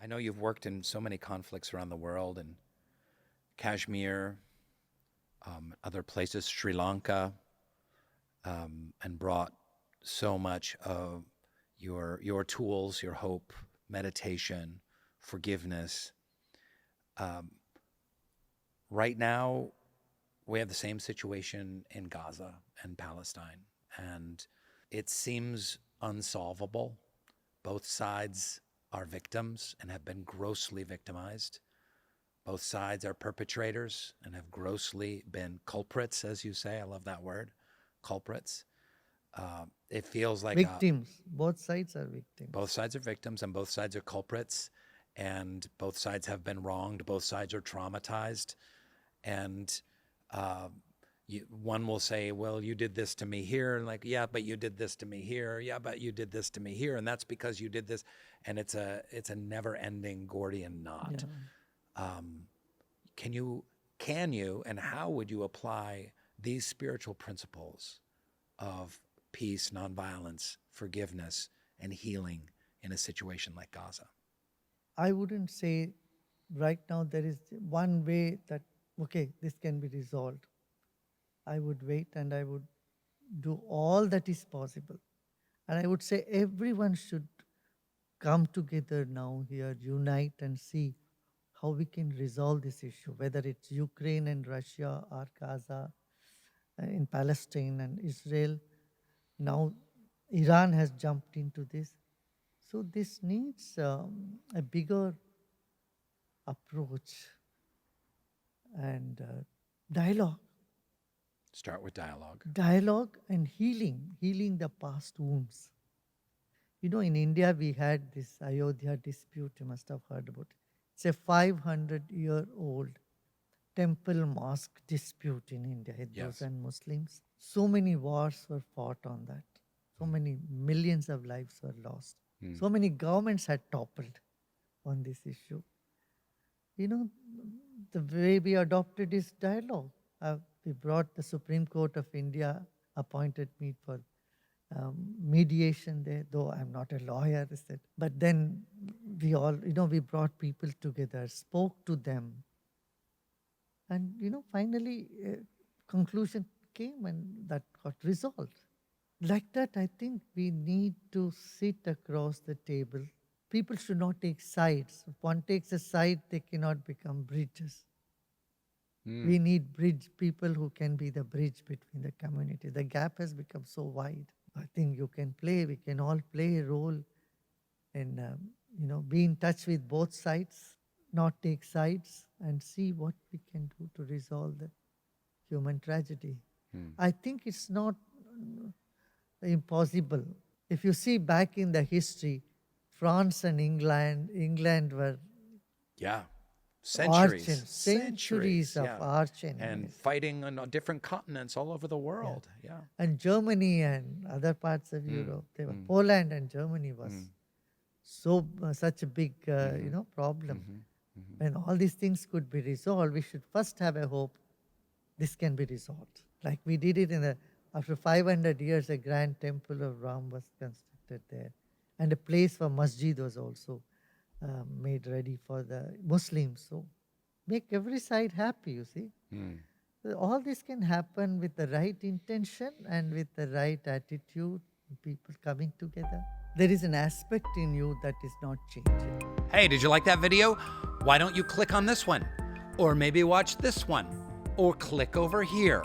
know you've worked in so many conflicts around the world, in Kashmir, other places, Sri Lanka, and brought so much of your tools, your hope, meditation, forgiveness. Right now, we have the same situation in Gaza and Palestine, and it seems unsolvable. Both sides are victims and have been grossly victimized. Both sides are perpetrators and have grossly been culprits, as you say. I love that word, culprits. It feels like victims. Both sides are victims. Both sides are victims and both sides are culprits, and both sides have been wronged. Both sides are traumatized. And one will say, well, you did this to me here. And like, yeah, but you did this to me here. Yeah, but you did this to me here. And that's because you did this. And it's a never ending Gordian knot. Yeah. Can you, and how would you apply these spiritual principles of peace, nonviolence, forgiveness, and healing in a situation like Gaza? I wouldn't say right now there is one way that, okay, this can be resolved. I would wait and I would do all that is possible. And I would say everyone should come together now here, unite and see how we can resolve this issue, whether it's Ukraine and Russia or Gaza, in Palestine and Israel. Now Iran has jumped into this. So this needs a bigger approach and dialogue. Start with dialogue. Dialogue and healing the past wounds. You know, in India, we had this Ayodhya dispute, you must have heard about it. It's a 500-year-old temple mosque dispute in India, Hindus and Muslims. So many wars were fought on that. So many millions of lives were lost. So many governments had toppled on this issue. You know, the way we adopted is dialogue. We brought the Supreme Court of India, appointed me for mediation there, though I'm not a lawyer, I said. But then we all, we brought people together, spoke to them. And, finally, conclusion came and that got resolved. Like that, I think we need to sit across the table. People should not take sides. If one takes a side, they cannot become bridges. We need people who can be the bridge between the community. The gap has become so wide. I think we can all play a role and, be in touch with both sides, not take sides, and see what we can do to resolve the human tragedy. I think it's not impossible. If you see back in the history, France and England were centuries of arch enemies. And fighting on different continents all over the world. And Germany and other parts of Europe, they were Poland and Germany was such a big problem. When all these things could be resolved, we should first have a hope this can be resolved. Like we did it after 500 years, a grand temple of Ram was constructed there. And a place for masjid was also made ready for the Muslims. So make every side happy, you see. All this can happen with the right intention and with the right attitude, people coming together. There is an aspect in you that is not changing. Hey, did you like that video? Why don't you click on this one? Or maybe watch this one? Or click over here.